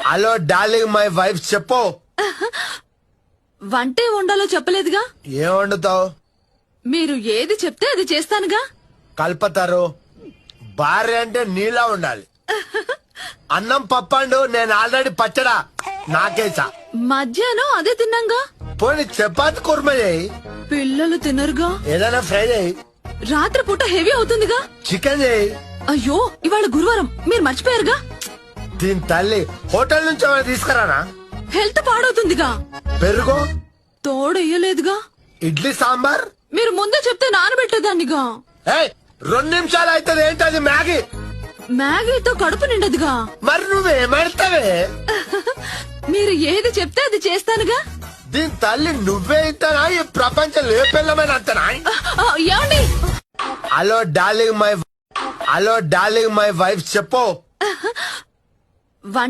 Hello darling my wife చెప్పు. వంటే వండాలో చెప్పలేదుగా. ఏం వండుతావు? మీరు ఏది చెప్తే అది చేస్తానుగా. కల్పతారు. భార్య అంటే నీలా ఉండాలి. అన్నం పప్పండు, నేను ఆల్రెడీ పచ్చడా నాకేసా. మధ్యాహ్నం అదే తిన్నాంగా. పోనీ చపాతి కుర్మ చేయి. పిల్లలు తినరుగా. ఏదైనా ఫ్రై చేయి. రాత్రి పూట హెవీ అవుతుందిగా. చికెన్ చేయి. అయ్యో ఇవాళ గురువారం, మీరు మర్చిపోయారుగా. దీని తల్లి హోటల్ నుంచి ఏమైనా తీసుకురానా? హెల్త్ పాడవుతుందిగా. పెరుగు తోడెయ్యలేదుగా. ఇడ్లీ సాంబార్ మీరు ముందే చెప్తే నానబెట్టేదాన్నిగా. 2 నిమిషాలు అవుతుంది. ఏంటది? మ్యాగీ. మ్యాగీతో కడుపు నిండదుగా. మరి నువ్వేమడతావే? మీరు ఏది చెప్తే అది చేస్తానుగా. దీని తల్లి నువ్వే ఇంతనా? ఈ ప్రపంచం లేపెళ్ళమని అంతనా? ఏమండి? హలో డార్లింగ్ మై వైఫ్ చెప్పు.